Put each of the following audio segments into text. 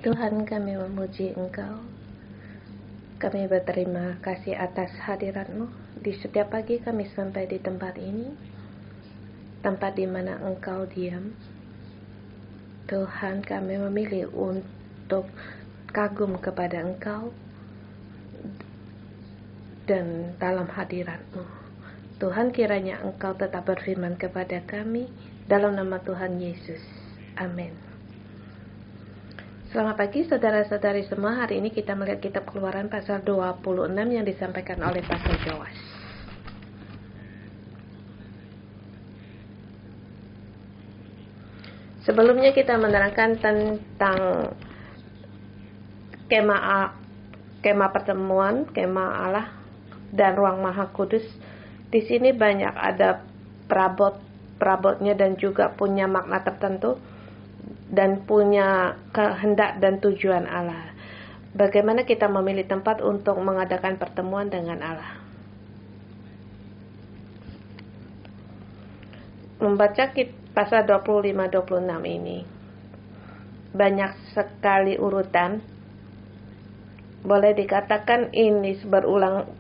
Tuhan, kami memuji Engkau. Kami berterima kasih atas hadirat-Mu. Di setiap pagi kami sampai di tempat ini, tempat di mana Engkau diam. Tuhan, kami memilih untuk kagum kepada Engkau dan dalam hadirat-Mu. Tuhan, kiranya Engkau tetap berfirman kepada kami dalam nama Tuhan Yesus. Amin. Selamat pagi saudara-saudari semua. Hari ini kita melihat kitab Keluaran pasal 26 yang disampaikan oleh Pastor Joas. Sebelumnya kita menerangkan tentang kemah pertemuan, kemah Allah dan ruang Maha Kudus. Di sini banyak ada perabotnya dan juga punya makna tertentu dan punya kehendak dan tujuan Allah. Bagaimana kita memilih tempat untuk mengadakan pertemuan dengan Allah. Membaca pasal 25-26 ini banyak sekali urutan. Boleh dikatakan ini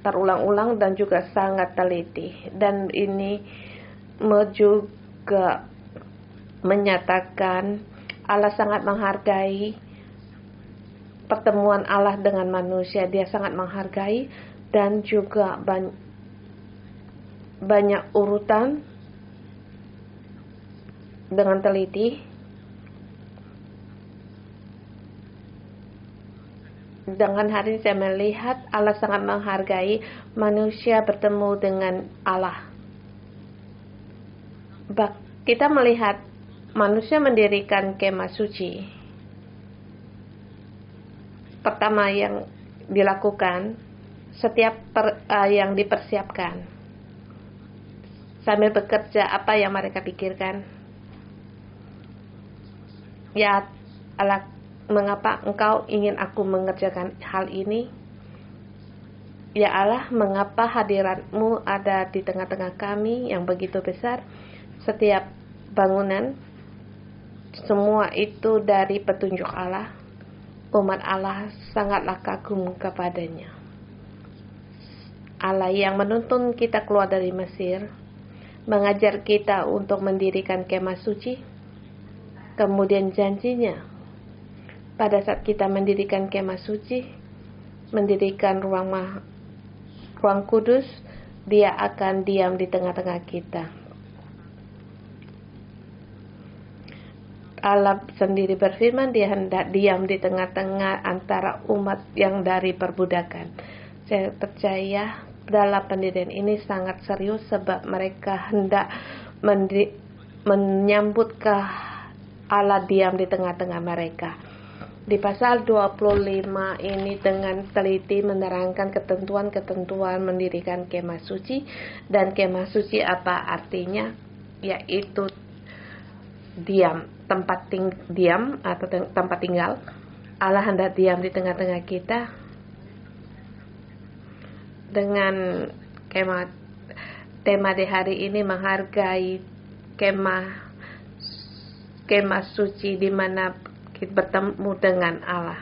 terulang-ulang dan juga sangat teliti. Dan ini juga menyatakan Allah sangat menghargai pertemuan Allah dengan manusia. Dia sangat menghargai dan juga banyak urutan dengan teliti. Dengan hari ini saya melihat Allah sangat menghargai manusia bertemu dengan Allah. Kita melihat manusia mendirikan kemah suci. Pertama yang dilakukan, setiap yang dipersiapkan. Sambil bekerja, apa yang mereka pikirkan? Ya Allah, mengapa Engkau ingin aku mengerjakan hal ini? Ya Allah, mengapa hadirat-Mu ada di tengah-tengah kami yang begitu besar? Setiap bangunan, semua itu dari petunjuk Allah. Umat Allah sangatlah kagum kepadanya. Allah yang menuntun kita keluar dari Mesir, mengajar kita untuk mendirikan kemah suci. Kemudian janjinya, pada saat kita mendirikan kemah suci, mendirikan ruang kudus, Dia akan diam di tengah-tengah kita. Allah sendiri berfirman, Dia hendak diam di tengah-tengah antara umat yang dari perbudakan. Saya percaya dalam pendirian ini sangat serius sebab mereka hendak menyambut ke Allah diam di tengah-tengah mereka. Di pasal 25 ini dengan teliti menerangkan ketentuan-ketentuan mendirikan kemah suci. Dan kemah suci apa artinya? Yaitu diam, diam atau tempat tinggal. Allah hendak diam di tengah-tengah kita. Dengan tema di hari ini menghargai kemah suci di mana kita bertemu dengan Allah.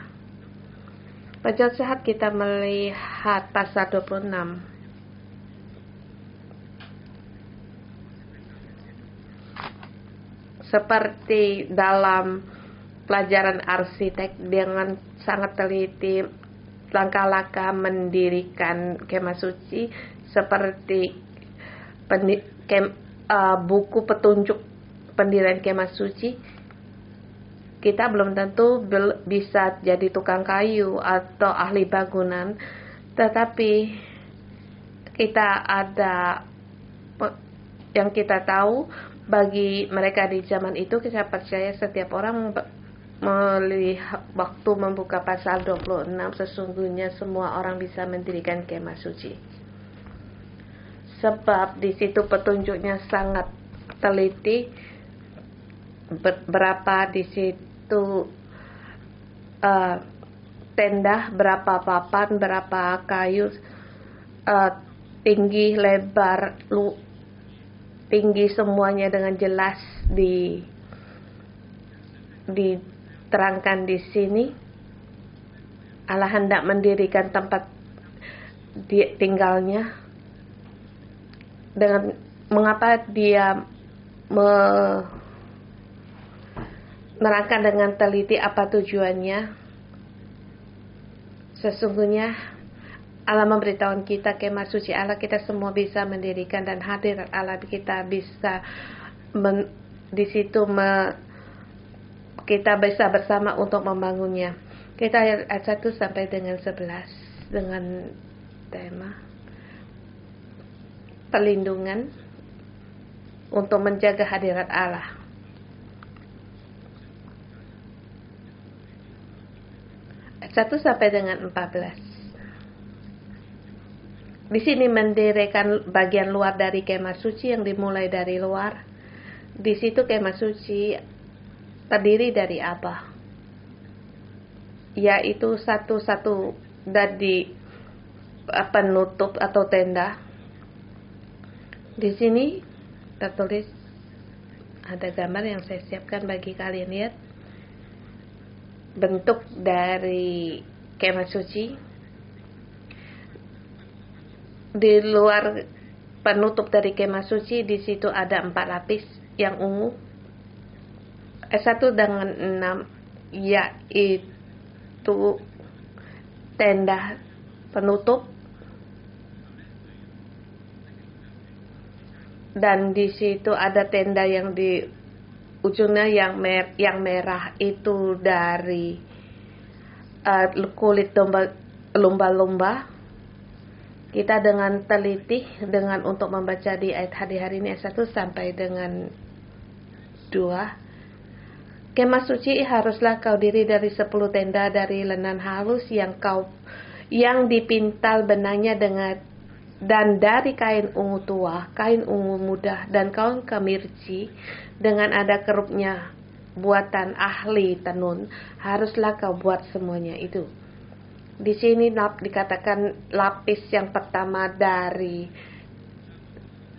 Pada saat kita melihat pasal 26, seperti dalam pelajaran arsitek dengan sangat teliti langkah-langkah mendirikan kemah suci, seperti buku petunjuk pendirian kemah suci. Kita belum tentu bisa jadi tukang kayu atau ahli bangunan, tetapi kita ada yang kita tahu. Bagi mereka di zaman itu, saya percaya setiap orang melihat waktu membuka pasal 26, sesungguhnya semua orang bisa mendirikan kemah suci. Sebab di situ petunjuknya sangat teliti. Berapa di situ tenda, berapa papan, berapa kayu, tinggi, lebar, tinggi, semuanya dengan jelas diterangkan di sini. Allah hendak mendirikan tempat tinggalnya. Dengan mengapa dia menerangkan dengan teliti apa tujuannya? Sesungguhnya Allah memberitahu kita kemah suci Allah kita semua bisa mendirikan, dan hadirat Allah kita bisa di situ kita bisa bersama untuk membangunnya. Kita ayat 1 sampai dengan 11 dengan tema perlindungan untuk menjaga hadirat Allah. Ayat 1 sampai dengan 14. Di sini mendirikan bagian luar dari kemah suci yang dimulai dari luar. Di situ kemah suci terdiri dari apa? Yaitu satu-satu dari penutup atau tenda. Di sini tertulis ada gambar yang saya siapkan bagi kalian lihat. Bentuk dari kemah suci. Di luar penutup dari kemah suci, di situ ada 4 lapis yang ungu. 1 dengan 6 yaitu tenda penutup, dan di situ ada tenda yang di ujungnya yang merah itu dari kulit lumba-lumba. Kita dengan teliti dengan untuk membaca di ayat hari ini ayat 1 sampai dengan 2. Kemah suci haruslah kau diri dari 10 tenda dari lenan halus yang dipintal benangnya dan dari kain ungu tua, kain ungu muda, dan kain kemirci dengan ada kerupnya buatan ahli tenun. Haruslah kau buat semuanya itu. Di sini dikatakan lapis yang pertama dari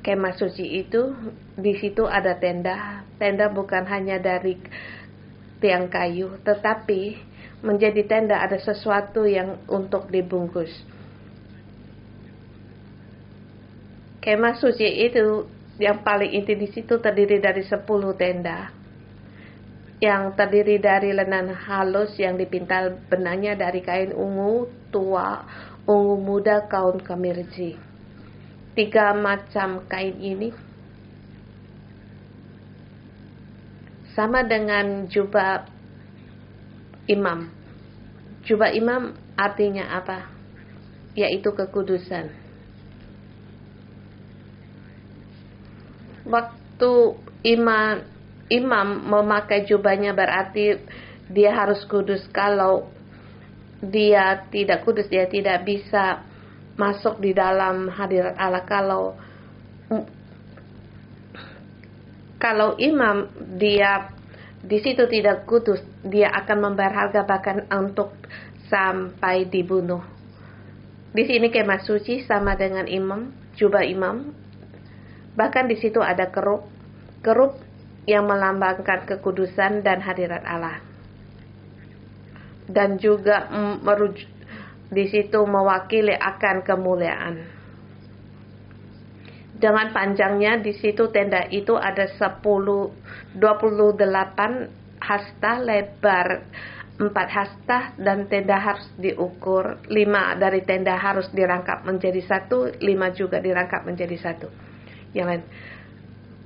kemah suci itu, di situ ada tenda. Tenda bukan hanya dari tiang kayu, tetapi menjadi tenda ada sesuatu yang untuk dibungkus. Kemah suci itu yang paling inti di situ terdiri dari 10 tenda. Yang terdiri dari lenan halus yang dipintal benangnya dari kain ungu tua, ungu muda, kain kemirci. 3 macam kain ini sama dengan jubah imam. Jubah imam artinya apa? Yaitu kekudusan. Waktu imam memakai jubahnya berarti dia harus kudus. Kalau dia tidak kudus, dia tidak bisa masuk di dalam hadirat Allah. Kalau imam dia di situ tidak kudus, dia akan membayar harga bahkan untuk sampai dibunuh. Di sini kemah suci sama dengan imam, jubah imam. Bahkan di situ ada kerup yang melambangkan kekudusan dan hadirat Allah. Dan juga di situ mewakili akan kemuliaan. Dengan panjangnya di situ tenda itu ada 28 hasta, lebar 4 hasta, dan tenda harus diukur. 5 dari tenda harus dirangkap menjadi 1, 5 juga dirangkap menjadi 1. Yang lain.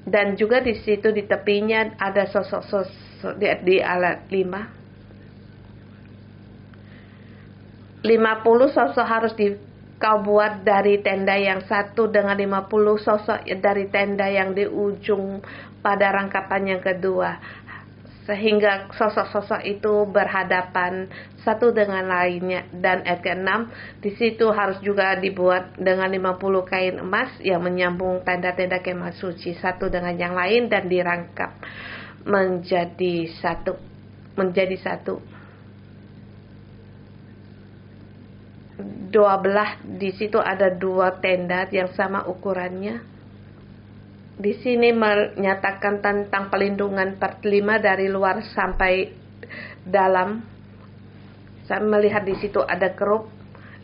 Dan juga di situ di tepinya ada sosok-sosok di alat 50 sosok harus kau buat dari tenda yang 1 dengan 50 sosok dari tenda yang di ujung pada rangkapan yang kedua, sehingga sosok-sosok itu berhadapan satu dengan lainnya. Dan ayat ke-6 di situ harus juga dibuat dengan 50 kain emas yang menyambung tenda-tenda kemah suci satu dengan yang lain dan dirangkap menjadi satu. 12 di situ ada 2 tenda yang sama ukurannya. Di sini menyatakan tentang pelindungan part 5 dari luar sampai dalam Saya melihat di situ ada kerup,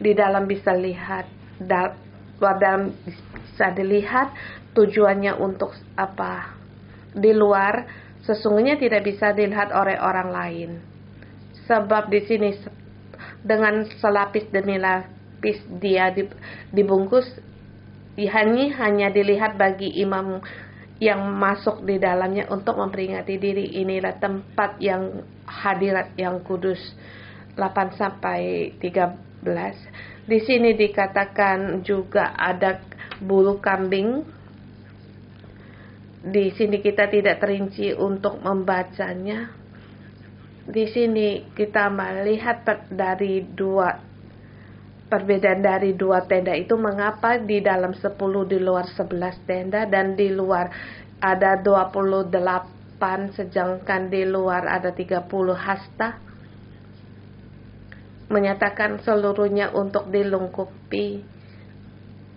di dalam bisa lihat, luar dalam bisa dilihat. Tujuannya untuk apa? Di luar sesungguhnya tidak bisa dilihat oleh orang lain. Sebab di sini dengan selapis demi lapis dia dibungkus, hanya dilihat bagi imam yang masuk di dalamnya untuk memperingati diri. Inilah tempat yang hadirat yang kudus. 8 sampai 13. Di sini dikatakan juga ada bulu kambing. Di sini kita tidak terinci untuk membacanya. Di sini kita melihat perbedaan dari dua tenda itu, mengapa di dalam 10, di luar 11 tenda, dan di luar ada 28 sedangkan di luar ada 30 hasta. Menyatakan seluruhnya untuk dilengkapi.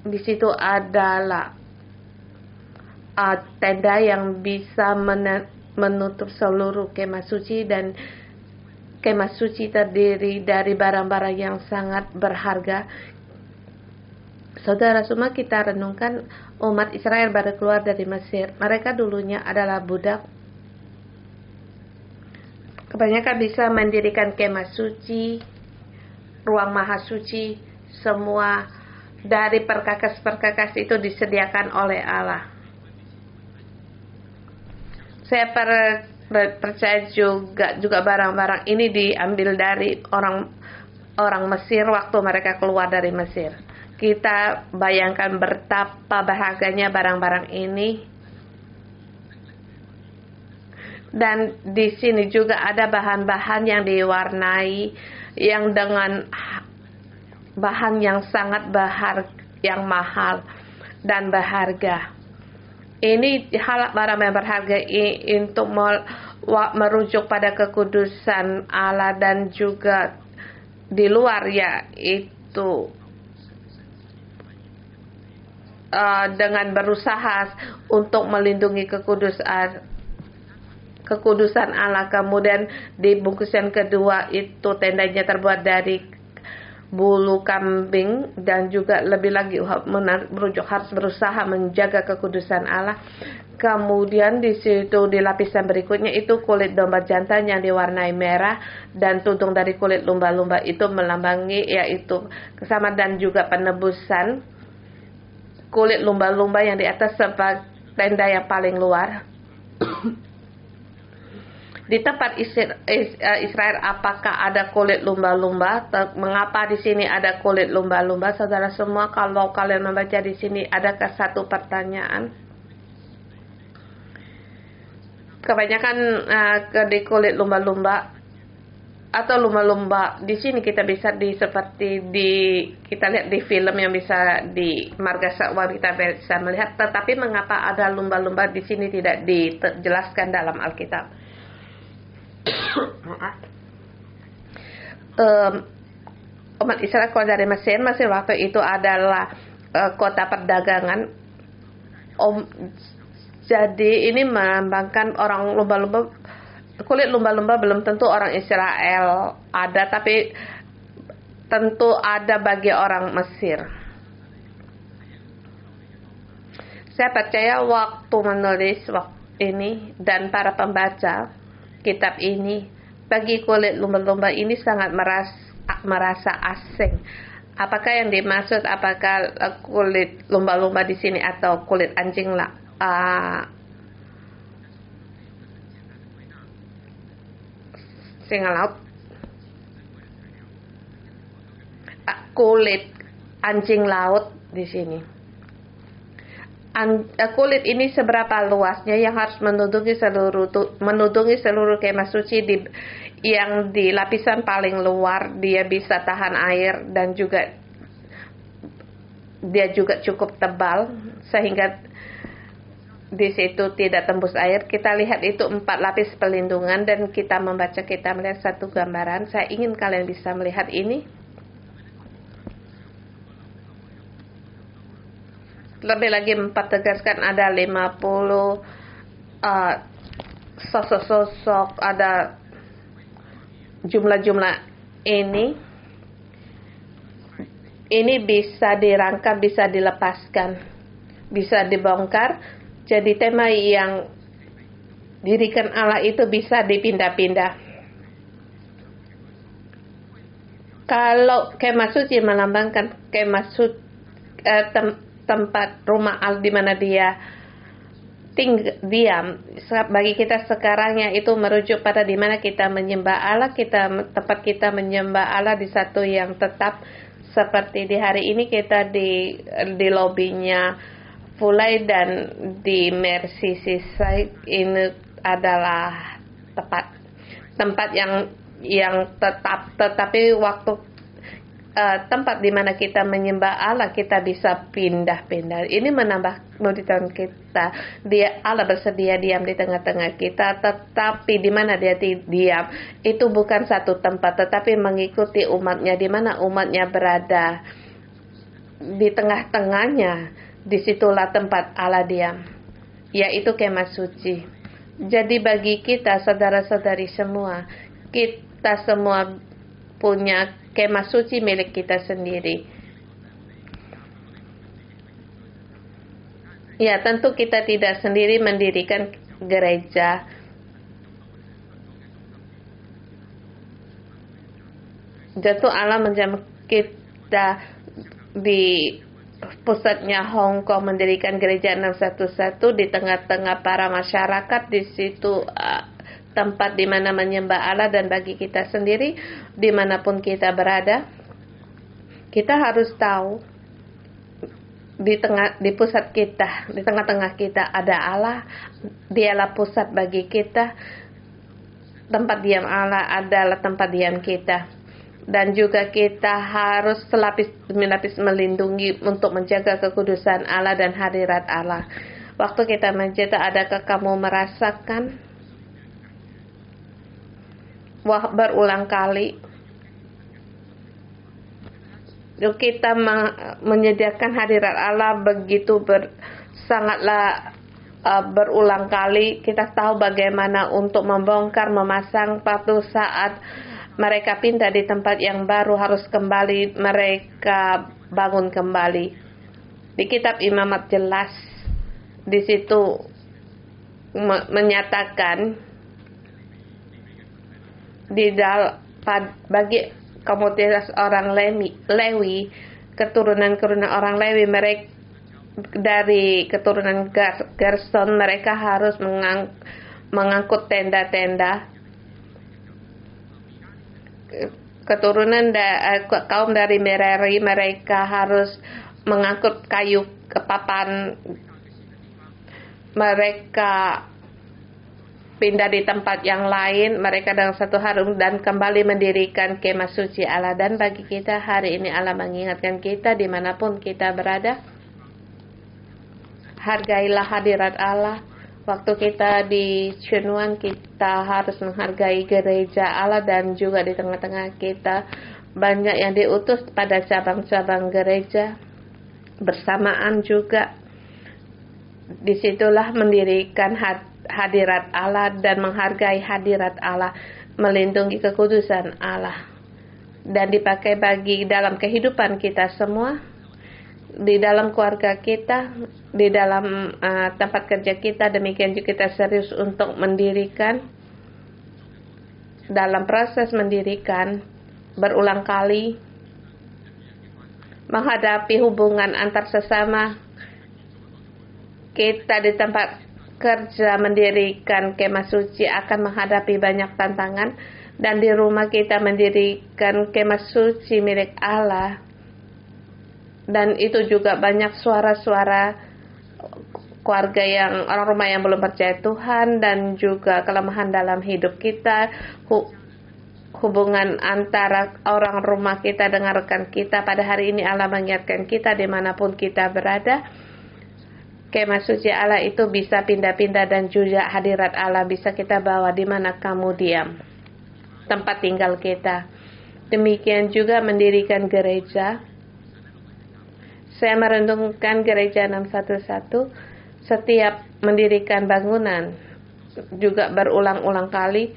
Di situ adalah tenda yang bisa menutup seluruh kemah suci, dan kemah suci terdiri dari barang-barang yang sangat berharga. Saudara semua, kita renungkan umat Israel baru keluar dari Mesir. Mereka dulunya adalah budak. Kebanyakan bisa mendirikan kemah suci, ruang maha suci, semua dari perkakas-perkakas itu disediakan oleh Allah. Saya percaya juga barang-barang ini diambil dari orang Mesir waktu mereka keluar dari Mesir. Kita bayangkan betapa berharganya barang-barang ini. Dan di sini juga ada bahan-bahan yang diwarnai, yang dengan bahan yang sangat yang mahal dan berharga. Ini hal barang yang berharga untuk merujuk pada kekudusan Allah, dan juga di luar yaitu dengan berusaha untuk melindungi kekudusan Allah. Kemudian di bungkusan kedua itu tendanya terbuat dari bulu kambing, dan juga lebih lagi merujuk harus berusaha menjaga kekudusan Allah. Kemudian di situ di lapisan berikutnya itu kulit domba jantan yang diwarnai merah, dan tudung dari kulit lumba-lumba itu melambangin yaitu kesamaan dan juga penebusan. Kulit lumba-lumba yang di atas sebagai tenda yang paling luar. Di tempat Israel, apakah ada kulit lumba-lumba? Mengapa di sini ada kulit lumba-lumba? Saudara semua, kalau kalian membaca di sini, adakah satu pertanyaan? Kebanyakan di kulit lumba-lumba atau lumba-lumba di sini kita bisa kita lihat di film yang bisa di Marga Satwa kita bisa melihat. Tetapi mengapa ada lumba-lumba di sini tidak dijelaskan dalam Alkitab? Umat Israel keluar dari Mesir waktu itu adalah kota perdagangan. Jadi ini melambangkan orang lumba-lumba. Kulit lumba-lumba belum tentu orang Israel ada, tapi tentu ada bagi orang Mesir. Saya percaya waktu menulis ini dan para pembaca kitab ini, bagi kulit lumba-lumba ini sangat merasa asing. Apakah yang dimaksud? Apakah kulit lumba-lumba di sini atau kulit anjing singa laut? Kulit anjing laut di sini. Kulit ini seberapa luasnya yang harus menudungi seluruh kemah suci yang di lapisan paling luar. Dia bisa tahan air, dan juga dia juga cukup tebal sehingga di situ tidak tembus air. Kita lihat itu 4 lapis pelindungan, dan kita melihat satu gambaran. Saya ingin kalian bisa melihat ini. Lebih lagi tegaskan ada 50 sosok-sosok, ada jumlah-jumlah ini bisa dirangkap, bisa dilepaskan, bisa dibongkar. Jadi tema yang dirikan Allah itu bisa dipindah-pindah. Kalau kemah suci melambangkan tempat rumah Allah di mana dia diam, bagi kita sekarangnya itu merujuk pada di mana kita menyembah Allah, tempat kita menyembah Allah di satu yang tetap. Seperti di hari ini kita di lobinya Fulai dan di Merseyside, ini adalah tempat yang tetap, tetapi waktu tempat di mana kita menyembah Allah kita bisa pindah-pindah. Ini menambah nuditan kita. Allah bersedia diam di tengah-tengah kita, tetapi di mana dia diam itu bukan satu tempat, tetapi mengikuti umatnya di mana umatnya berada. Di tengah-tengahnya, disitulah tempat Allah diam, yaitu kemah suci. Jadi bagi kita saudara-saudari semua, kita semua punya kemah suci milik kita sendiri. Ya, tentu kita tidak sendiri mendirikan gereja. Tentu Allah menjamin kita di pusatnya Hong Kong mendirikan gereja 611 di tengah-tengah para masyarakat. Di situ tempat di mana menyembah Allah, dan bagi kita sendiri dimanapun kita berada, kita harus tahu di pusat kita, di tengah-tengah kita ada Allah. Dialah pusat bagi kita. Tempat diam Allah adalah tempat diam kita, dan juga kita harus selapis demi lapis melindungi untuk menjaga kekudusan Allah dan hadirat Allah. Waktu kita mencetak, adakah kamu merasakan berulang kali kita menyediakan hadirat Allah begitu sangatlah berulang kali. Kita tahu bagaimana untuk membongkar, memasang patu saat mereka pindah di tempat yang baru, harus kembali mereka bangun kembali. Di kitab Imamat jelas di situ menyatakan bagi komunitas orang Lewi, keturunan orang Lewi, mereka dari keturunan Gerson, mereka harus mengangkut tenda-tenda. Keturunan kaum dari Merari, mereka harus mengangkut kayu ke papan. Mereka pindah di tempat yang lain, mereka dalam satu hari dan kembali mendirikan kemah suci Allah. Dan bagi kita hari ini Allah mengingatkan kita dimanapun kita berada, hargailah hadirat Allah. Waktu kita di Chunuan, kita harus menghargai gereja Allah, dan juga di tengah-tengah kita banyak yang diutus pada cabang-cabang gereja bersamaan juga. Disitulah mendirikan hadirat Allah dan menghargai hadirat Allah, melindungi kekudusan Allah, dan dipakai bagi dalam kehidupan kita semua, di dalam keluarga kita, di dalam tempat kerja kita. Demikian juga kita serius untuk mendirikan, dalam proses mendirikan berulang kali, menghadapi hubungan antar sesama kita di tempat kerja, mendirikan kemah suci akan menghadapi banyak tantangan, dan di rumah kita mendirikan kemah suci milik Allah, dan itu juga banyak suara-suara keluarga yang orang rumah yang belum percaya Tuhan, dan juga kelemahan dalam hidup kita, hubungan antara orang rumah kita dengan rekan kita. Pada hari ini Allah mengingatkan kita dimanapun kita berada, kemah suci Allah itu bisa pindah-pindah, dan juga hadirat Allah bisa kita bawa di mana kamu diam, tempat tinggal kita. Demikian juga mendirikan gereja. Saya merenungkan gereja 611, setiap mendirikan bangunan juga berulang-ulang kali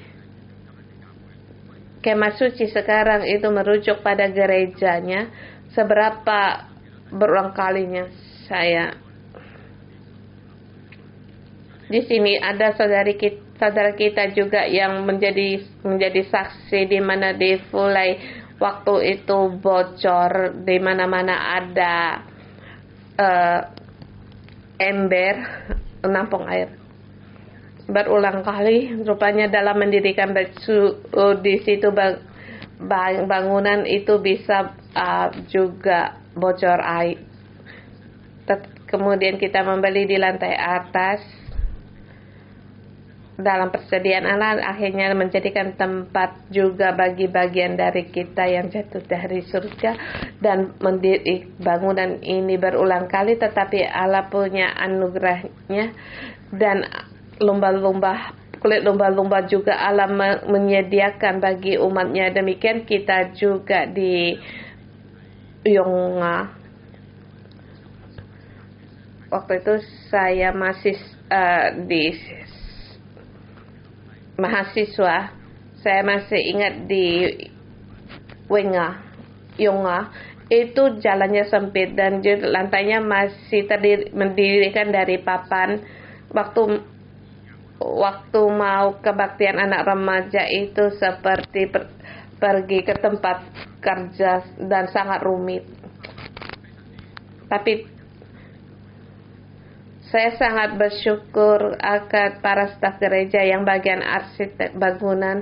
kemah suci sekarang itu merujuk pada gerejanya. Seberapa berulang kalinya saya di sini ada saudara kita juga yang menjadi saksi di mana di Fulai waktu itu bocor, di mana-mana ada ember menampung air. Berulang kali rupanya dalam mendirikan di situ bangunan itu bisa juga bocor air. Kemudian kita membeli di lantai atas. Dalam persediaan Allah akhirnya menjadikan tempat juga bagi bagian dari kita yang jatuh dari surga, dan mendiri bangunan ini berulang kali, tetapi Allah punya anugerahnya, dan kulit lumba-lumba juga Allah menyediakan bagi umatnya. Demikian kita juga di Yonga. Waktu itu saya masih di mahasiswa, saya masih ingat di Yonga itu jalannya sempit dan lantainya masih mendirikan dari papan. Waktu mau kebaktian anak remaja itu seperti pergi ke tempat kerja dan sangat rumit. Tapi saya sangat bersyukur akan para staf gereja yang bagian arsitek bangunan.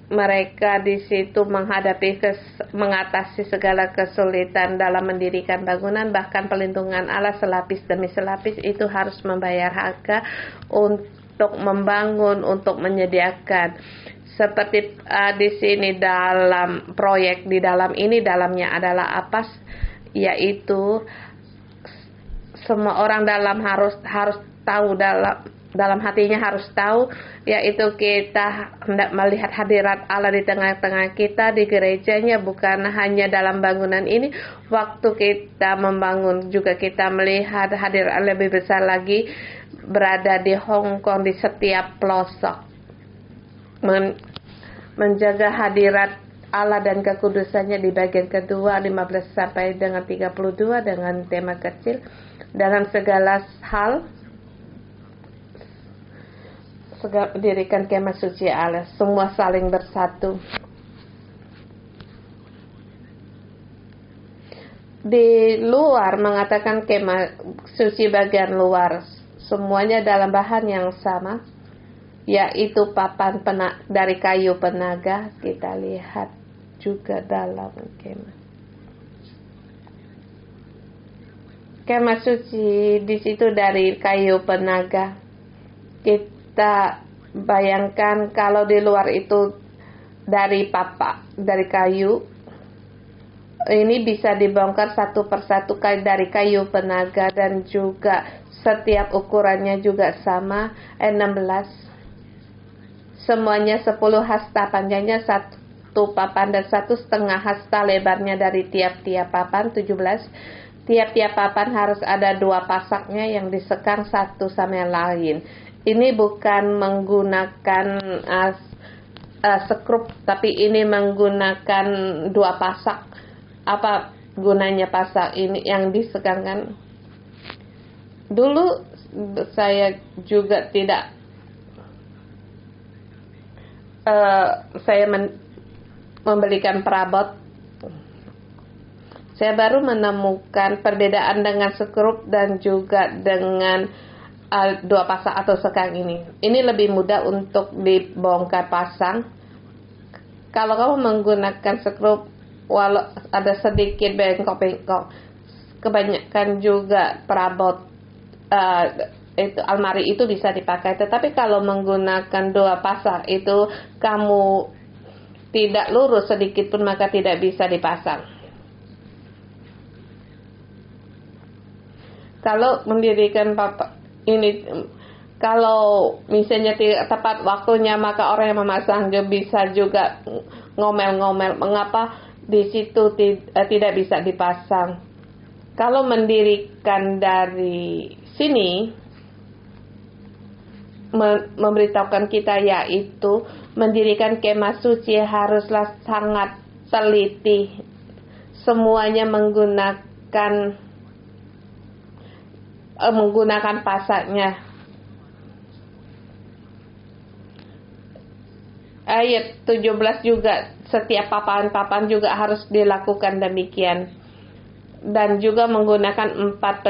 Mereka di situ mengatasi segala kesulitan dalam mendirikan bangunan, bahkan pelindungan Allah selapis demi selapis itu harus membayar harga untuk membangun, untuk menyediakan. Seperti di sini dalam proyek dalamnya adalah apa? Yaitu semua orang harus tahu, dalam hatinya harus tahu, yaitu kita hendak melihat hadirat Allah di tengah-tengah kita di gerejanya, bukan hanya dalam bangunan ini. Waktu kita membangun juga kita melihat hadirat Allah lebih besar lagi berada di Hong Kong, di setiap pelosok, menjaga hadirat Allah dan kekudusannya di bagian kedua 15 sampai dengan 32 dengan tema kecil. Dalam segala hal dirikan kemah suci Allah, semua saling bersatu. Di luar mengatakan kemah suci bagian luar semuanya dalam bahan yang sama, yaitu papan dari kayu penaga. Kita lihat juga dalam kemah suci di situ dari kayu penaga. Kita bayangkan kalau di luar itu dari kayu, ini bisa dibongkar satu persatu dari kayu penaga, dan juga setiap ukurannya juga sama, 16. Semuanya 10 hasta panjangnya, satu papan, dan 1,5 hasta lebarnya dari tiap-tiap papan, 17. Tiap-tiap papan harus ada 2 pasaknya yang disekang satu sama yang lain. Ini bukan menggunakan sekrup, tapi ini menggunakan 2 pasak. Apa gunanya pasak ini yang disekangkan? Dulu saya juga tidak membelikan perabot. Saya baru menemukan perbedaan dengan sekrup dan juga dengan 2 pasang atau sekang ini. Ini lebih mudah untuk dibongkar pasang. Kalau kamu menggunakan sekrup, walau ada sedikit bengkok-bengkok, kebanyakan juga perabot itu almari itu bisa dipakai. Tetapi kalau menggunakan 2 pasang itu kamu tidak lurus sedikit pun, maka tidak bisa dipasang. Kalau mendirikan ini, kalau misalnya tidak tepat waktunya, maka orang yang memasang bisa juga ngomel-ngomel mengapa di situ tidak bisa dipasang. Kalau mendirikan dari sini, memberitahukan kita, yaitu mendirikan kemah suci haruslah sangat teliti. Semuanya menggunakan pasaknya. Ayat 17 juga, setiap papan-papan juga harus dilakukan demikian. Dan juga menggunakan empat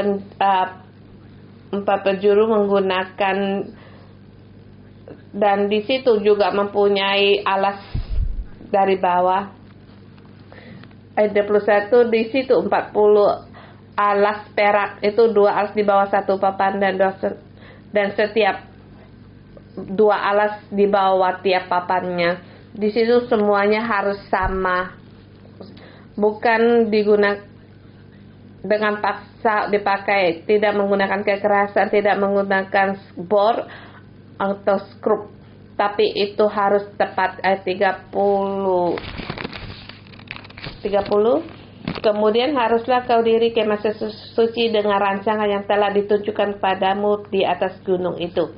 penjuru menggunakan, dan di situ juga mempunyai alas dari bawah. Ayat 21, di situ 40 alas perak, itu 2 alas di bawah satu papan dan setiap 2 alas di bawah tiap papannya. Di situ semuanya harus sama, bukan digunakan dengan paksa dipakai, tidak menggunakan kekerasan, tidak menggunakan bor atau skrup, tapi itu harus tepat. Ayat 30. Kemudian haruslah kau diri kemah suci dengan rancangan yang telah ditunjukkan padamu di atas gunung itu.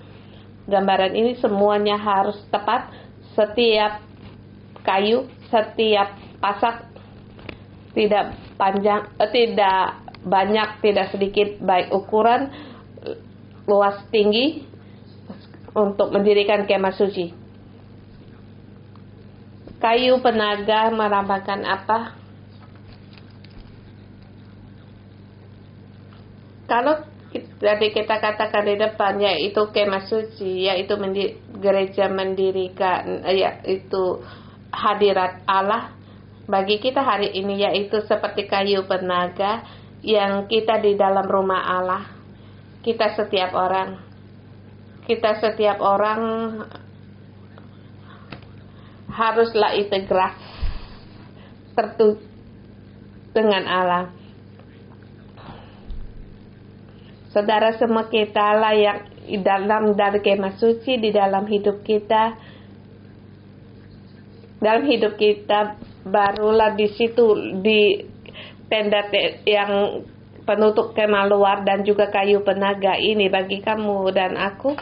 Gambaran ini semuanya harus tepat. Setiap kayu, setiap pasak, tidak panjang, tidak banyak, tidak sedikit, baik ukuran, luas, tinggi, untuk mendirikan kemah suci. Kayu penaga melambangkan apa? Kalau tadi kita katakan di depan, yaitu kemah suci, yaitu gereja mendirikan, yaitu hadirat Allah bagi kita hari ini, yaitu seperti kayu penaga yang kita di dalam rumah Allah. Kita setiap orang haruslah integras dengan Allah. Saudara semua, kita lah yang dari kemah suci di dalam hidup kita. Dalam hidup kita, barulah di situ di tenda yang penutup kemah luar dan juga kayu penaga ini bagi kamu dan aku.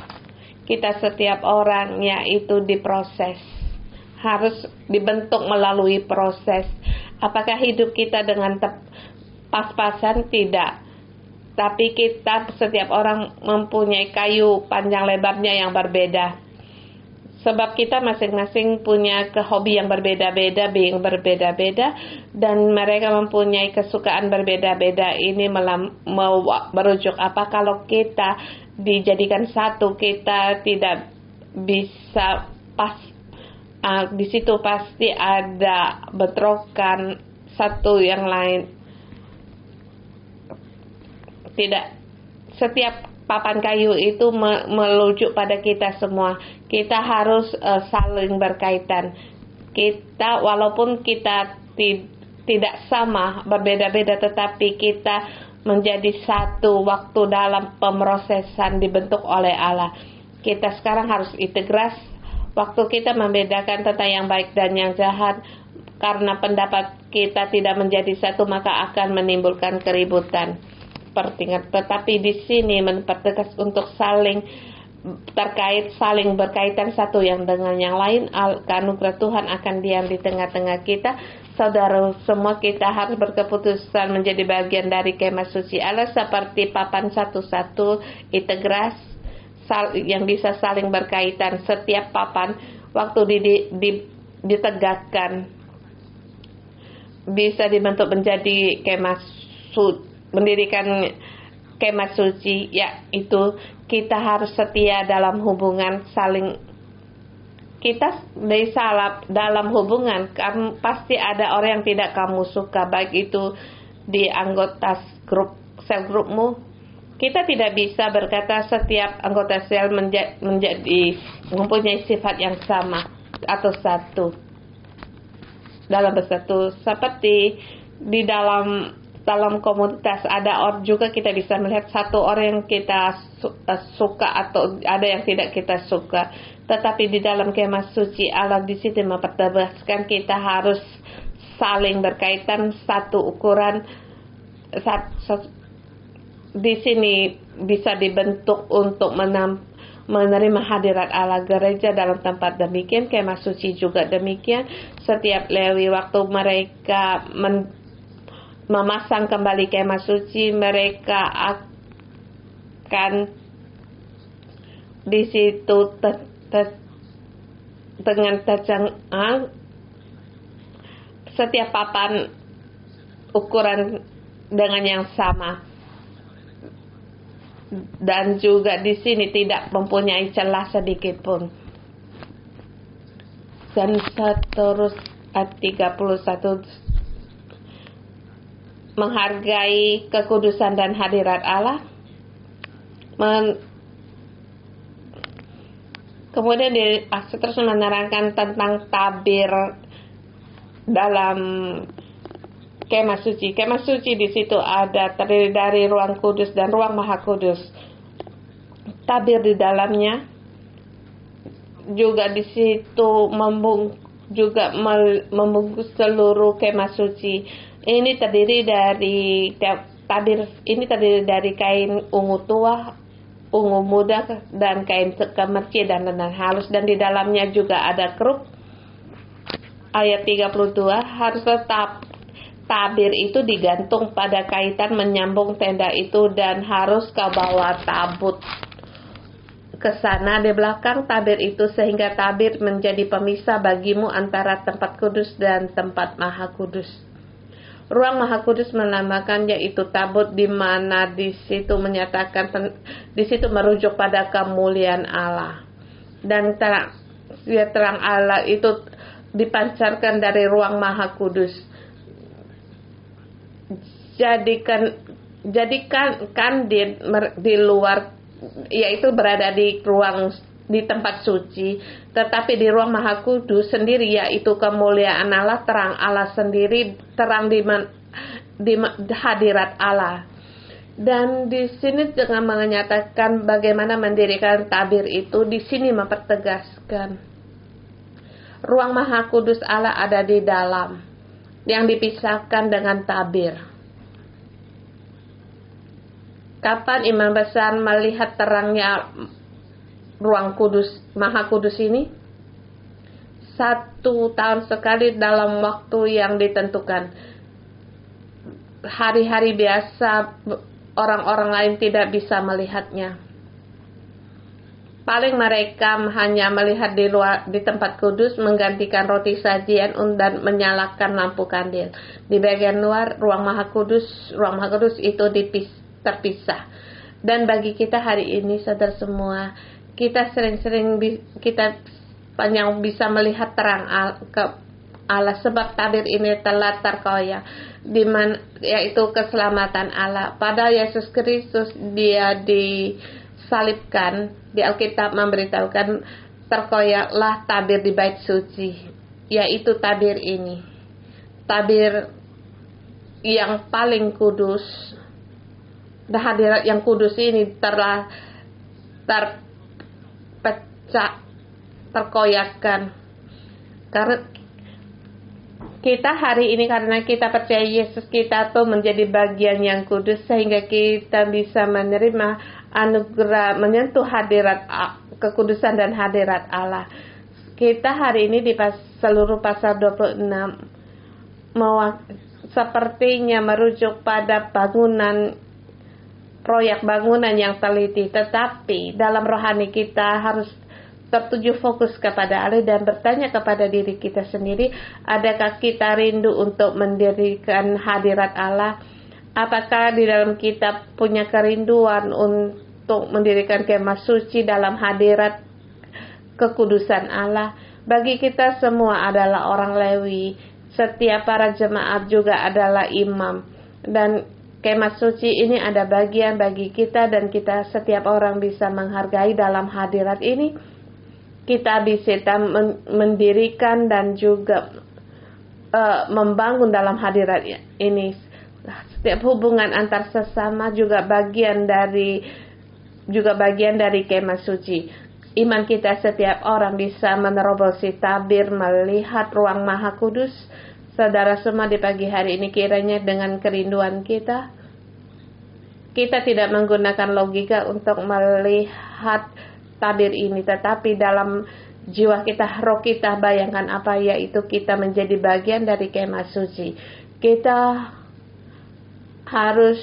Kita setiap orang, yaitu diproses, harus dibentuk melalui proses. Apakah hidup kita dengan pas-pasan? Tidak. Tapi kita setiap orang mempunyai kayu panjang lebarnya yang berbeda. Sebab kita masing-masing punya hobi yang berbeda-beda, dan mereka mempunyai kesukaan berbeda-beda. Ini merujuk apa? Kalau kita dijadikan satu, kita tidak bisa pas. Di situ pasti ada bentrokan satu yang lain. Tidak, setiap papan kayu itu merujuk pada kita semua. Kita harus saling berkaitan. Kita, walaupun kita tidak sama, berbeda-beda, tetapi kita menjadi satu waktu dalam pemrosesan dibentuk oleh Allah. Kita sekarang harus integras. Waktu kita membedakan tentang yang baik dan yang jahat, karena pendapat kita tidak menjadi satu, maka akan menimbulkan keributan. Tetapi di sini mempertegas untuk saling terkait, saling berkaitan satu yang dengan yang lain. Anugerah Tuhan akan diam di tengah-tengah kita. Saudara semua, kita harus berkeputusan menjadi bagian dari kemah suci Allah seperti papan satu-satu integras yang bisa saling berkaitan. Setiap papan waktu ditegakkan bisa dibentuk menjadi kemah suci. Mendirikan kemah suci, yaitu kita harus setia dalam hubungan saling. Kita dalam hubungan, pasti ada orang yang tidak kamu suka, baik itu di anggota sel grupmu. Kita tidak bisa berkata setiap anggota sel mempunyai sifat yang sama atau satu dalam bersatu. Seperti di dalam komunitas ada orang juga kita bisa melihat satu orang yang kita suka atau ada yang tidak kita suka. Tetapi di dalam kemah suci Allah di situ mempertegaskan kita harus saling berkaitan, satu ukuran. Di sini bisa dibentuk untuk menerima hadirat Allah. Gereja dalam tempat demikian, kemah suci juga demikian. Setiap Lewi waktu mereka memasang kembali kemah suci, mereka akan di situ dengan tercengang setiap papan ukuran dengan yang sama, dan juga di sini tidak mempunyai celah sedikit pun. Dan seterus ayat 31, menghargai kekudusan dan hadirat Allah. Kemudian terus menerangkan tentang tabir dalam kemah suci. Kemah suci di situ ada terdiri dari ruang kudus dan ruang maha kudus. Tabir di dalamnya juga di situ membungkus seluruh kemah suci. Ini terdiri dari tabir ini terdiri dari kain ungu tua, ungu muda, dan kain kemerci dan lenan halus, dan di dalamnya juga ada keruk. Ayat 32, harus tetap tabir itu digantung pada kaitan menyambung tenda itu, dan harus kau bawa tabut ke sana di belakang tabir itu, sehingga tabir menjadi pemisah bagimu antara tempat kudus dan tempat maha kudus. Ruang maha kudus melambangkan yaitu tabut, di mana di situ menyatakan, di situ merujuk pada kemuliaan Allah, dan terang Allah itu dipancarkan dari ruang maha kudus. Jadikan di luar, yaitu berada di tempat suci, tetapi di ruang maha kudus sendiri, yaitu kemuliaan Allah, terang Allah sendiri, terang di hadirat Allah. Dan di sini dengan menyatakan bagaimana mendirikan tabir itu, di sini mempertegaskan ruang maha kudus Allah ada di dalam, yang dipisahkan dengan tabir. Kapan imam besar melihat terangnya ruang kudus, maha kudus ini? 1 tahun sekali dalam waktu yang ditentukan. Hari-hari biasa orang-orang lain tidak bisa melihatnya. Paling mereka hanya melihat di luar, di tempat kudus, menggantikan roti sajian dan menyalakan lampu kandil. Di bagian luar ruang maha kudus itu terpisah. Dan bagi kita hari ini, saudara semua, kita sering-sering panjang bisa melihat terang Allah, sebab tabir ini telah terkoyak, yaitu keselamatan Allah. Pada Yesus Kristus, Dia disalibkan, di Alkitab memberitahukan terkoyaklah tabir di bait suci, yaitu tabir ini, tabir yang paling kudus. Dan hadirat yang kudus ini telah terkoyakkan. Karena kita hari ini, karena kita percaya Yesus, kita tuh menjadi bagian yang kudus, sehingga kita bisa menerima anugerah, menyentuh hadirat kekudusan dan hadirat Allah. Kita hari ini di seluruh pasal 26 sepertinya merujuk pada proyek bangunan yang teliti, tetapi dalam rohani kita harus tertuju fokus kepada Allah dan bertanya kepada diri kita sendiri, adakah kita rindu untuk mendirikan hadirat Allah? Apakah di dalam kita punya kerinduan untuk mendirikan kemah suci dalam hadirat kekudusan Allah? Bagi kita semua adalah orang Lewi, setiap para jemaat juga adalah imam, dan kemah suci ini ada bagian bagi kita, dan kita setiap orang bisa menghargai dalam hadirat ini. Kita bisa mendirikan dan juga membangun dalam hadirat ini. Setiap hubungan antar sesama juga bagian dari kemah suci. Iman kita setiap orang bisa menerobosi tabir, melihat ruang maha kudus. Saudara semua, di pagi hari ini kiranya dengan kerinduan kita tidak menggunakan logika untuk melihat tabir ini, tetapi dalam jiwa kita, roh kita bayangkan apa, yaitu kita menjadi bagian dari kemah suci. Kita harus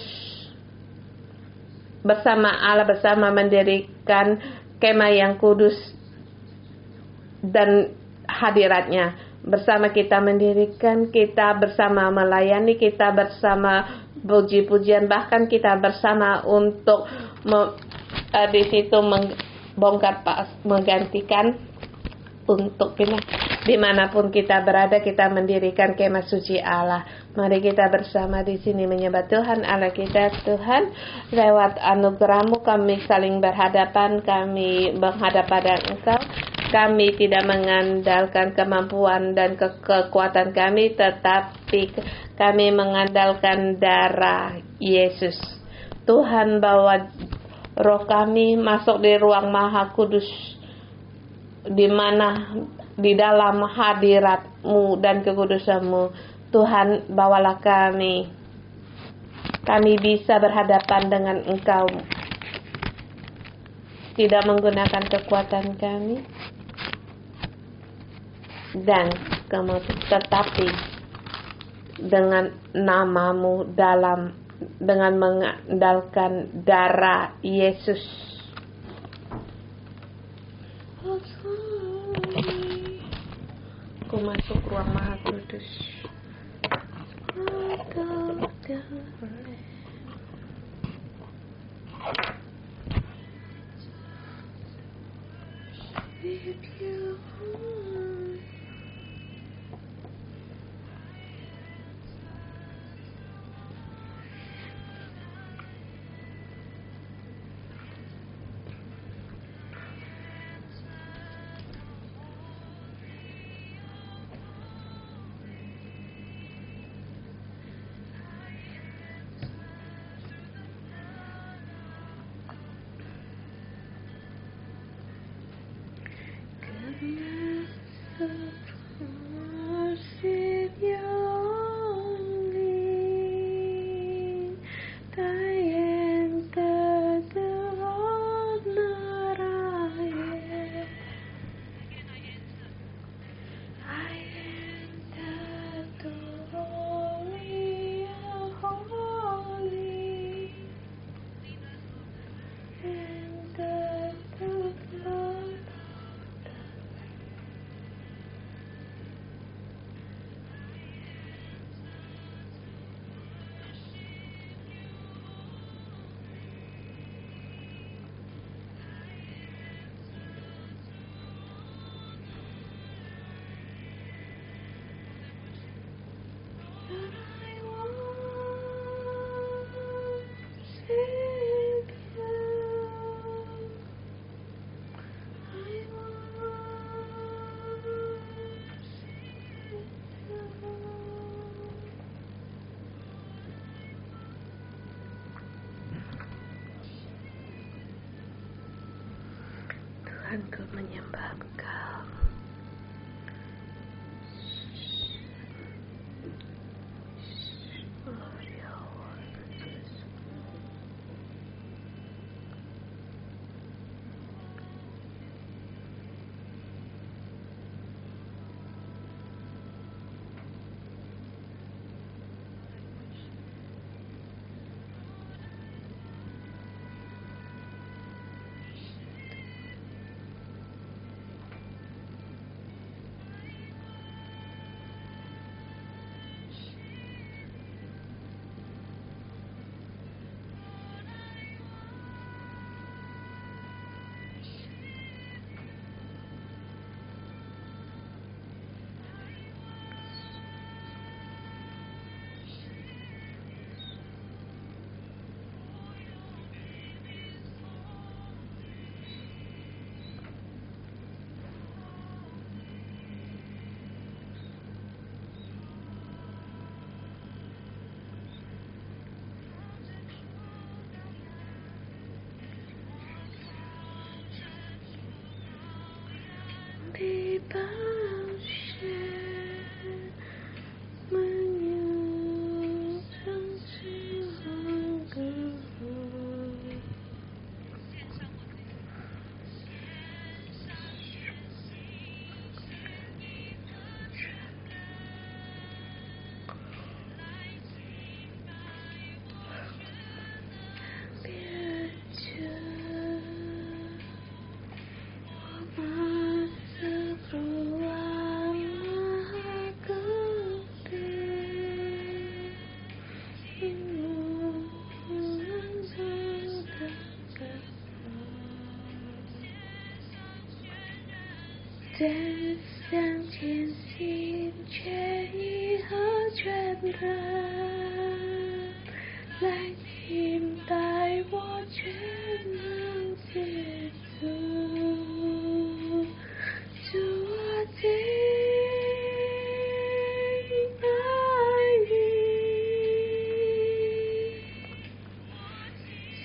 bersama Allah, bersama mendirikan kemah yang kudus dan hadiratnya. Bersama kita mendirikan, kita bersama melayani, kita bersama puji-pujian, bahkan kita bersama untuk di situ membongkar, menggantikan untuk dimanapun kita berada, kita mendirikan kemah suci Allah. Mari kita bersama di sini menyembah Tuhan Allah kita. Tuhan, lewat anugerah-Mu kami saling berhadapan, kami menghadap pada Engkau. Kami tidak mengandalkan kemampuan dan kekuatan kami, tetapi kami mengandalkan darah Yesus. Tuhan, bawa roh kami masuk di ruang Maha Kudus, di mana di dalam hadirat-Mu dan kekudusan-Mu. Tuhan, bawalah kami bisa berhadapan dengan Engkau, tidak menggunakan kekuatan kami dan tetapi dengan nama-Mu, dengan mengandalkan darah Yesus. Aku masuk ruang Maha Kudus. Tuhan, ku menyembah Engkau. 正向前行，却以后全然来敬拜我，全能接住。主，我敬拜你，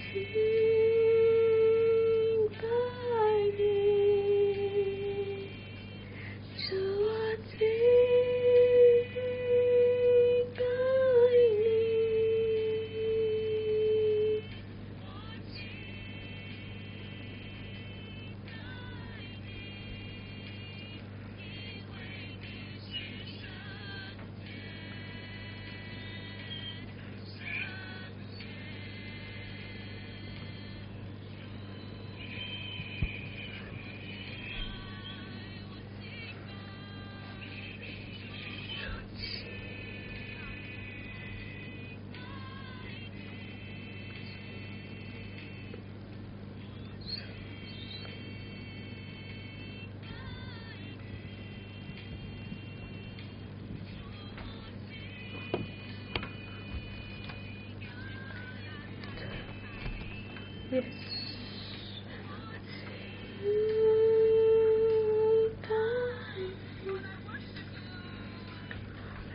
敬拜你。主，我敬拜你。Yes.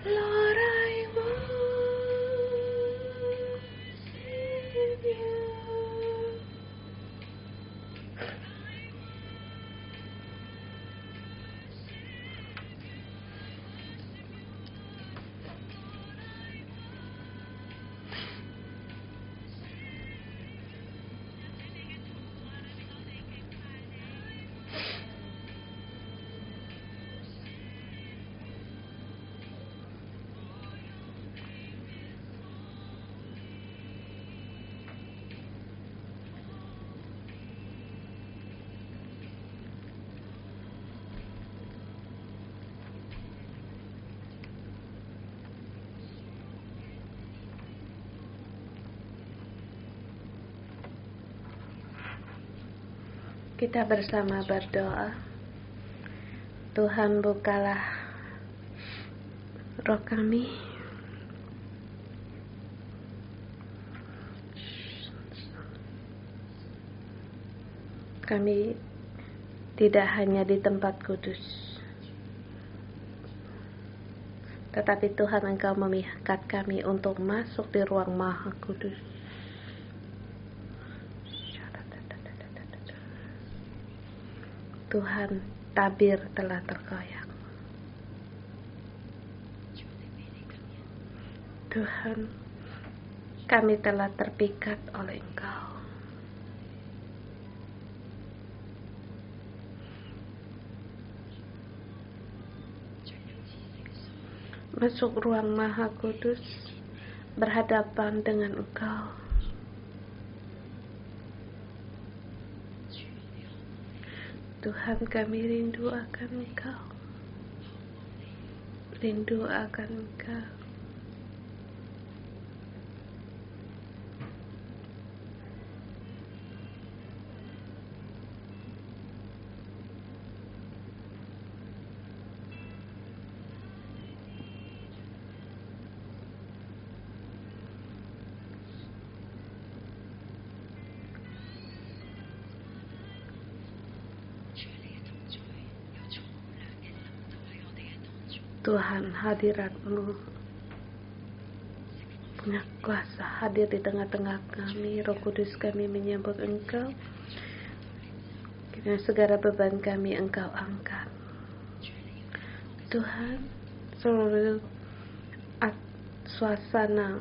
Lord, I worship you. Kita bersama berdoa. Tuhan, bukalah roh kami, kami tidak hanya di tempat kudus, tetapi Tuhan, Engkau memikat kami untuk masuk di ruang maha kudus. Tuhan, tabir telah terkoyak. Tuhan, kami telah terpikat oleh Engkau. Masuk ruang maha kudus, berhadapan dengan Engkau. Tuhan, kami rindu akan Engkau. Rindu akan Engkau. Tuhan, hadirat-Mu punya kuasa hadir di tengah-tengah kami. Roh Kudus, kami menyambut Engkau. Kiranya segala beban kami Engkau angkat. Tuhan, seluruh suasana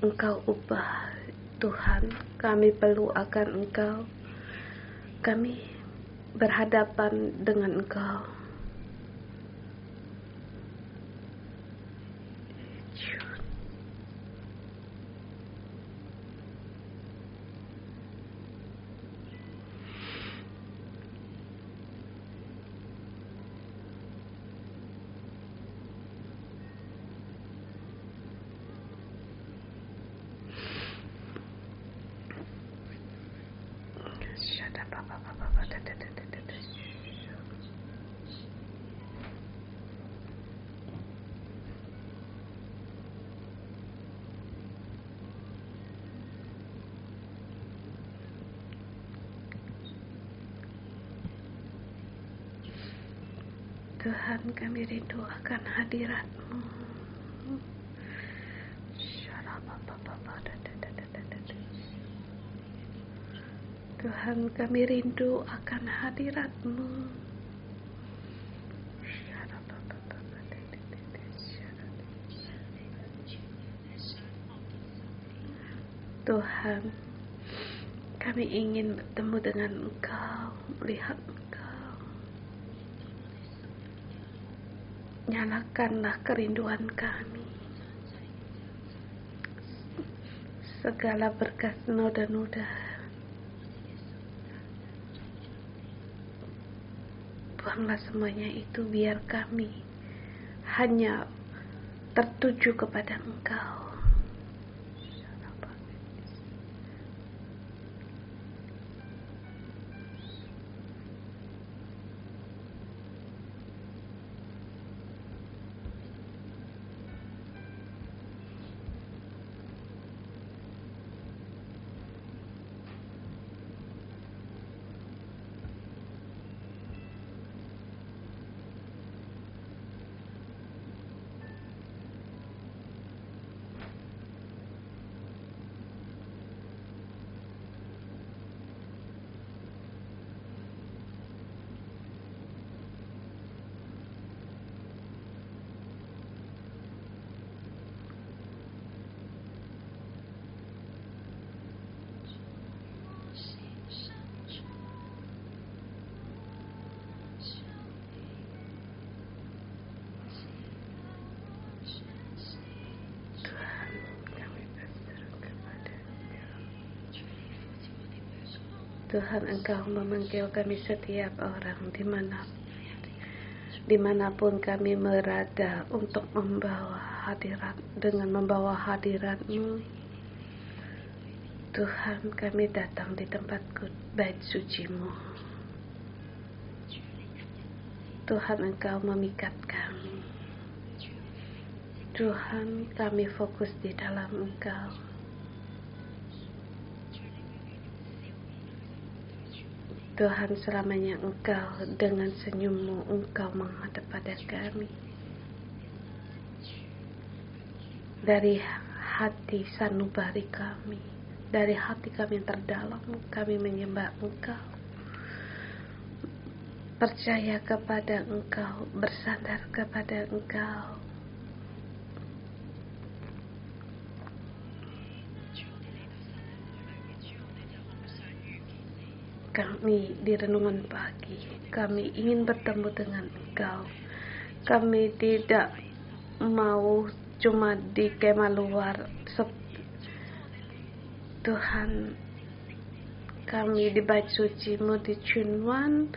Engkau ubah. Tuhan, kami perlu akan Engkau. Kami berhadapan dengan Engkau. Tuhan, kami rindu akan hadirat-Mu. Tuhan, kami rindu akan hadirat-Mu. Tuhan, kami ingin bertemu dengan Engkau, melihat Engkau. Nyalakanlah kerinduan kami. Segala berkas noda-noda, buanglah semuanya itu, biar kami hanya tertuju kepada Engkau. Tuhan, Engkau memanggil kami setiap orang dimanapun kami berada untuk membawa hadirat, dengan membawa hadirat-Mu. Tuhan, kami datang di tempat bait suci-Mu. Tuhan, Engkau memikat kami. Tuhan, kami fokus di dalam Engkau. Tuhan, selamanya Engkau dengan senyum-Mu, Engkau menghadap pada kami. Dari hati sanubari kami, dari hati kami yang terdalam, kami menyembah Engkau. Percaya kepada Engkau, bersandar kepada Engkau. Kami di renungan pagi, kami ingin bertemu dengan Engkau. Kami tidak mau cuma di kemah luar. Tuhan, kami di bait suci-Mu di Chunwan,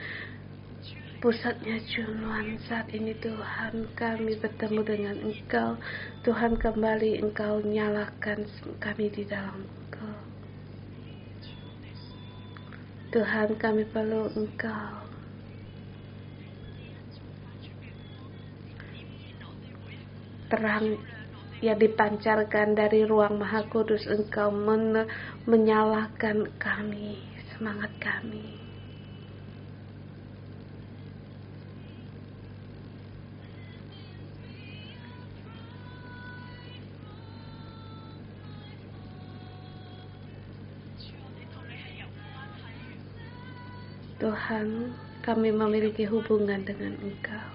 pusatnya Chunwan saat ini. Tuhan, kami bertemu dengan Engkau. Tuhan, kembali Engkau nyalakan kami di dalam Engkau. Tuhan, kami perlu Engkau. Terang yang dipancarkan dari ruang Maha Kudus, Engkau menyalakan kami, semangat kami. Tuhan, kami memiliki hubungan dengan Engkau.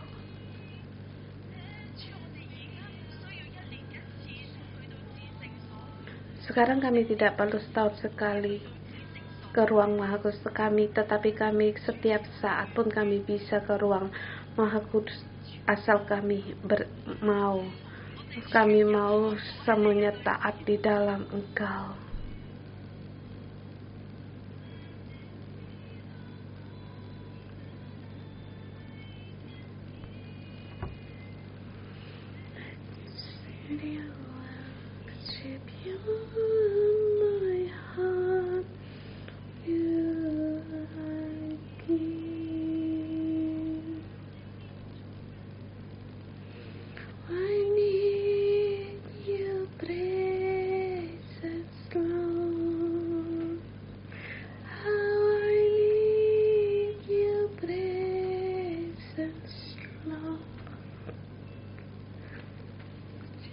Sekarang kami tidak perlu setahun sekali ke ruang Maha Kudus kami, tetapi kami setiap saat pun kami bisa ke ruang Maha Kudus, asal kami mau. Kami mau semuanya taat di dalam Engkau.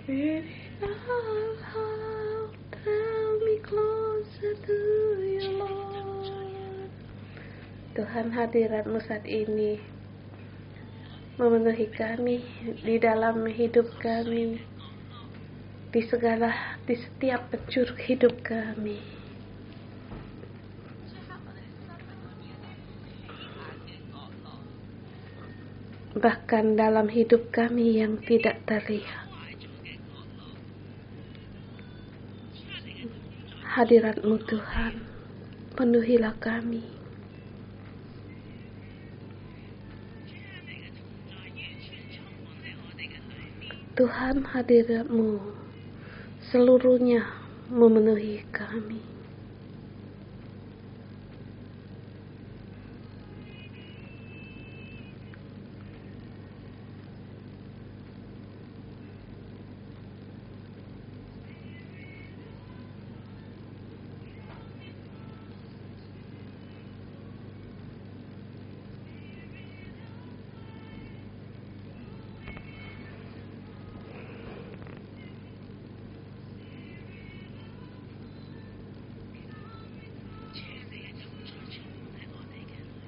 Spirit of hope, draw me closer to you, Lord. Tuhan, hadirat-Mu saat ini memenuhi kami di dalam hidup kami, di setiap penjuru hidup kami. Bahkan dalam hidup kami yang tidak terlihat, hadirat-Mu Tuhan, penuhilah kami. Tuhan, hadirat-Mu seluruhnya memenuhi kami.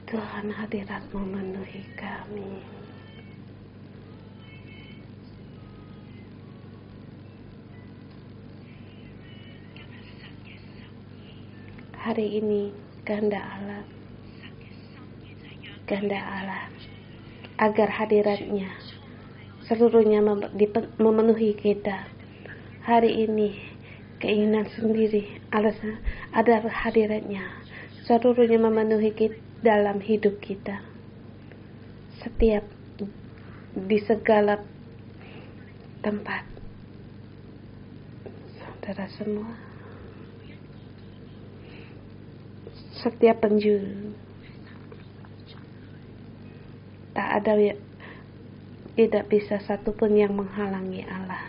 Tuhan, hadirat-Mu memenuhi kami. Hari ini kehendak Allah agar hadirat-Nya seluruhnya memenuhi kita. Hari ini keinginan sendiri alasan adalah hadirat-Nya seluruhnya memenuhi kita dalam hidup kita, setiap di segala tempat. Saudara semua, setiap penjuru, tidak bisa satupun yang menghalangi Allah.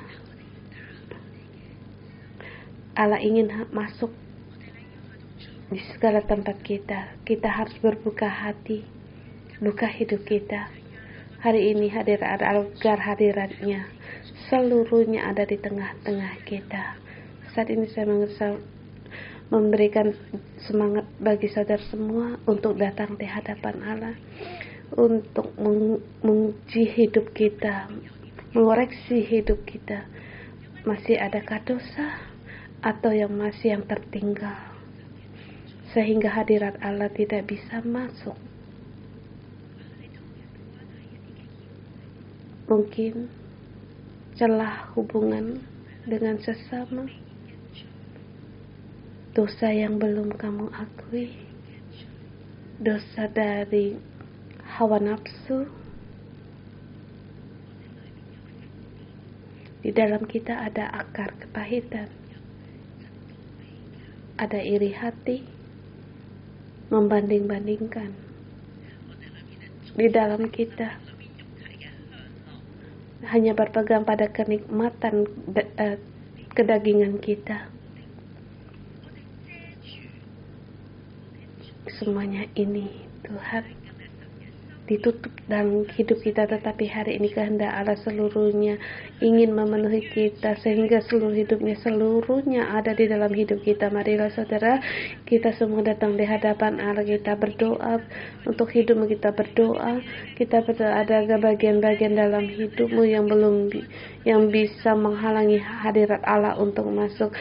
Allah ingin masuk di segala tempat kita. Kita harus berbuka hati, buka hidup kita. Hari ini agar hadirat-Nya seluruhnya ada di tengah-tengah kita. Saat ini saya memberikan semangat bagi saudara semua untuk datang di hadapan Allah, untuk menguji hidup kita, mengoreksi hidup kita. Masih adakah dosa atau yang tertinggal, sehingga hadirat Allah tidak bisa masuk. Mungkin celah hubungan dengan sesama, dosa yang belum kamu akui, dosa dari hawa nafsu. Di dalam kita ada akar kepahitan, ada iri hati, membanding-bandingkan. Di dalam kita hanya berpegang pada kenikmatan kedagingan kita. Semuanya ini Tuhan ditutup dalam hidup kita, tetapi hari ini kehendak Allah seluruhnya ingin memenuhi kita, sehingga seluruhnya ada di dalam hidup kita. Marilah saudara, kita semua datang di hadapan Allah, kita berdoa untuk hidupmu, kita berdoa, ada bagian-bagian dalam hidupmu yang bisa menghalangi hadirat Allah untuk masuk.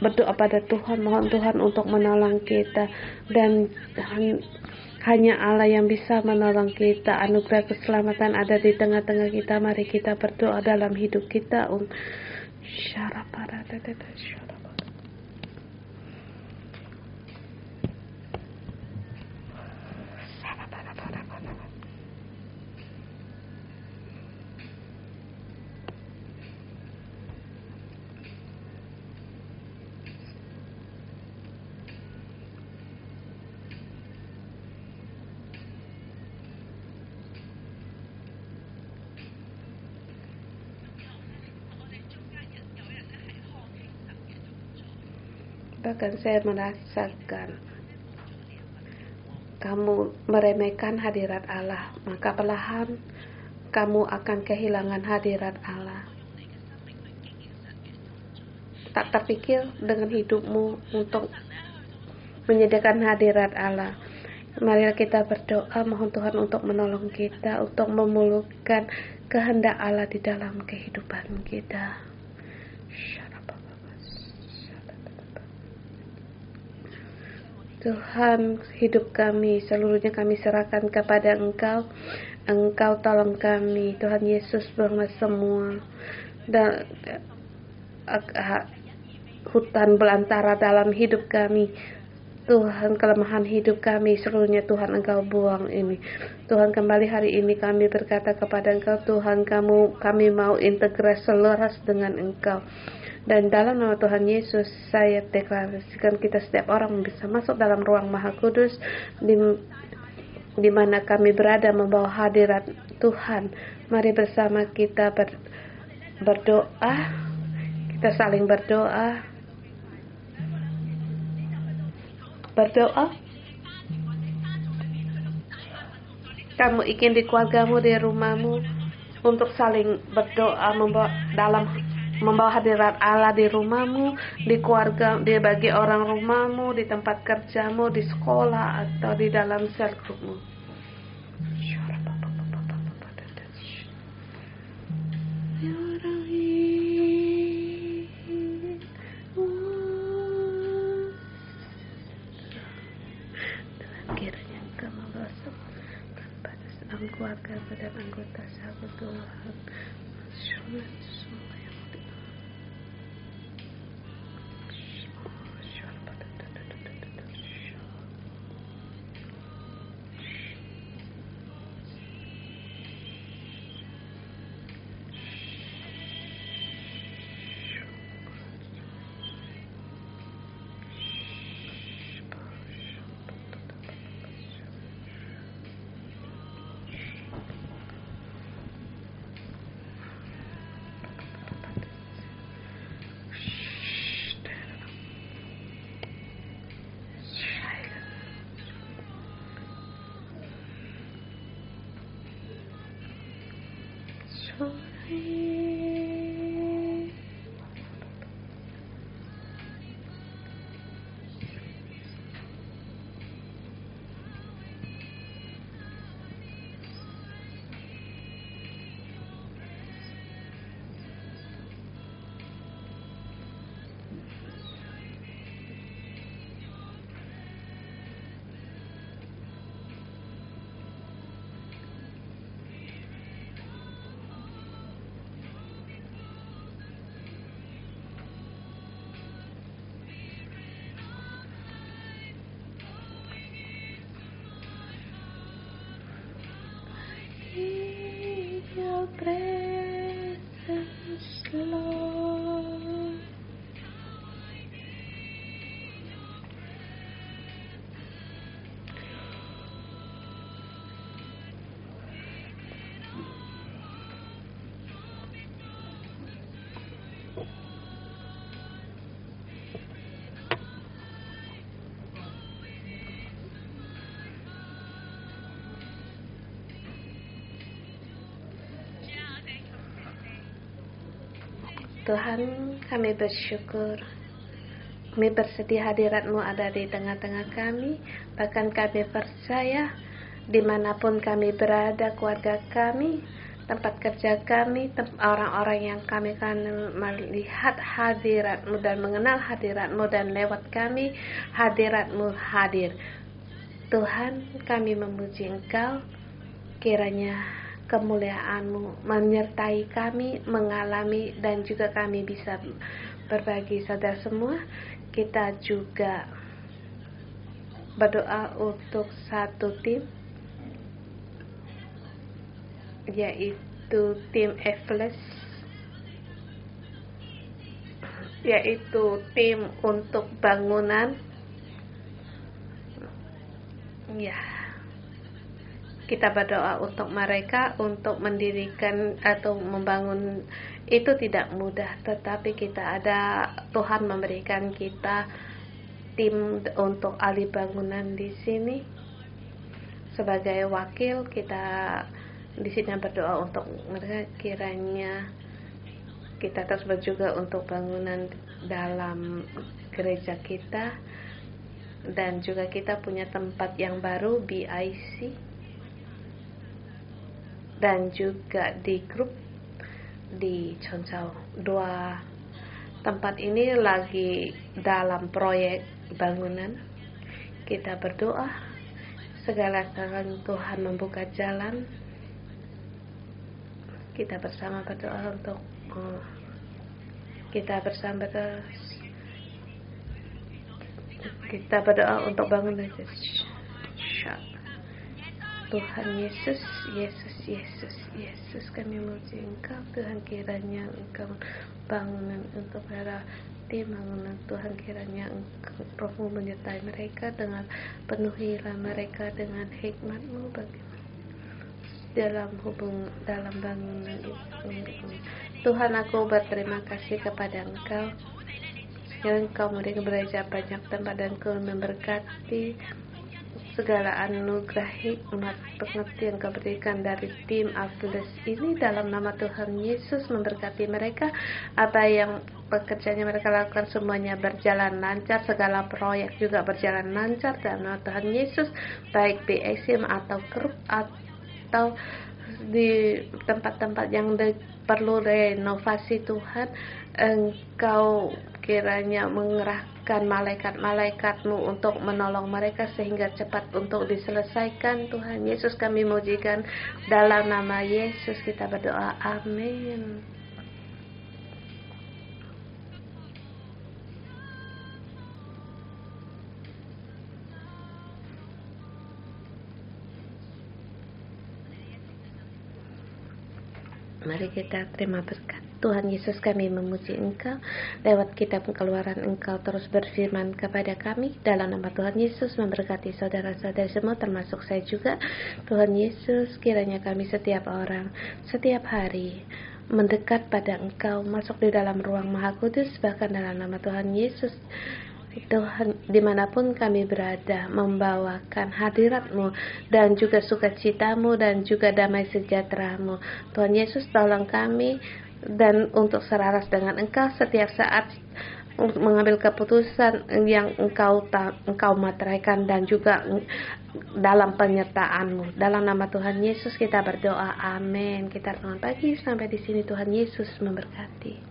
Berdoa pada Tuhan, mohon Tuhan untuk menolong kita, dan hanya Allah yang bisa menolong kita. Anugerah keselamatan ada di tengah-tengah kita. Mari kita berdoa dalam hidup kita. Bahkan saya merasakan kamu meremehkan hadirat Allah, maka perlahan kamu akan kehilangan hadirat Allah. tak terpikir dengan hidupmu untuk menyediakan hadirat Allah. Mari kita berdoa, mohon Tuhan untuk menolong kita, untuk memulihkan kehendak Allah di dalam kehidupan kita. Tuhan, hidup kami seluruhnya kami serahkan kepada Engkau. Engkau tolong kami, Tuhan Yesus, bahwa semua dan hutan belantara dalam hidup kami, Tuhan, kelemahan hidup kami seluruhnya Tuhan Engkau buang ini. Tuhan, kembali hari ini kami berkata kepada Engkau, Tuhan, kami mau integrasi selaras dengan Engkau. Dan dalam nama Tuhan Yesus, saya deklarasikan kita setiap orang bisa masuk dalam ruang Maha Kudus, di mana kami berada membawa hadirat Tuhan. Mari bersama kita berdoa, kita saling berdoa. Kamu ingin di keluargamu, di rumahmu, untuk saling berdoa, membawa hadirat Allah di rumahmu, di keluarga, bagi orang rumahmu, di tempat kerjamu, di sekolah, atau di dalam sel grupmu. Kiranya Engkau membawa pada sedang keluarga dan anggota sahabat Tuhan. Your presence, Lord. Tuhan, kami bersyukur, kami bersedia hadirat-Mu ada di tengah-tengah kami. Bahkan kami percaya dimanapun kami berada, keluarga kami, tempat kerja kami, orang-orang yang kami akan melihat hadirat-Mu dan mengenal hadirat-Mu, dan lewat kami hadirat-Mu hadir. Tuhan, kami memuji Engkau, kiranya kemuliaan-Mu menyertai kami, mengalami, dan juga kami bisa berbagi saudara semua. Kita juga berdoa untuk satu tim, yaitu tim Efles, yaitu tim untuk bangunan. Ya, kita berdoa untuk mereka, untuk mendirikan atau membangun itu tidak mudah, tetapi Tuhan memberikan kita tim untuk ahli bangunan di sini. Sebagai wakil, kita di sini berdoa untuk mereka, kiranya Kita terus berjuga untuk bangunan dalam gereja kita, dan juga kita punya tempat yang baru, BIC, dan juga di grup di Choncau. Dua tempat ini lagi dalam proyek bangunan. Kita berdoa segala jalan Tuhan membuka jalan. Kita bersama berdoa untuk kita berdoa untuk bangunan Tuhan Yesus, Yesus, Yesus, Yesus, kami memuji Engkau Tuhan, kiranya Engkau bangunan untuk para tim bangunan Tuhan, kiranya Engkau Roh-Mu menyertai mereka, dengan penuhilah mereka dengan hikmat-Mu dalam bangunan itu. Tuhan, aku berterima kasih kepada Engkau yang Engkau memberi gereja banyak tempat, dan Engkau memberkati segala anugerah hikmat pengertian Kau berikan dari tim Abdules ini, dalam nama Tuhan Yesus. Memberkati mereka, apa yang pekerjaannya mereka lakukan semuanya berjalan lancar, segala proyek juga berjalan lancar dalam nama Tuhan Yesus, baik di ESIM atau grup atau di tempat-tempat yang perlu renovasi. Tuhan, Engkau kiranya mengerahkan malaikat-malaikat-Mu untuk menolong mereka sehingga cepat untuk diselesaikan. Tuhan Yesus, kami mujikan dalam nama Yesus kita berdoa, amin. Mari kita terima berkat. Tuhan Yesus, kami memuji Engkau lewat kitab keluaran. Engkau terus berfirman kepada kami dalam nama Tuhan Yesus, memberkati saudara-saudara semua termasuk saya juga. Tuhan Yesus, kiranya kami setiap orang setiap hari mendekat pada Engkau, masuk di dalam ruang Maha Kudus, bahkan dalam nama Tuhan Yesus. Tuhan, dimanapun kami berada, membawakan hadirat-Mu dan juga sukacita-Mu dan juga damai sejahtera-Mu. Tuhan Yesus, tolong kami dan untuk selaras dengan Engkau setiap saat mengambil keputusan yang Engkau materaikan, dan juga dalam penyertaan-Mu. Dalam nama Tuhan Yesus kita berdoa, amin. Kita renungan pagi sampai di sini. Tuhan Yesus memberkati.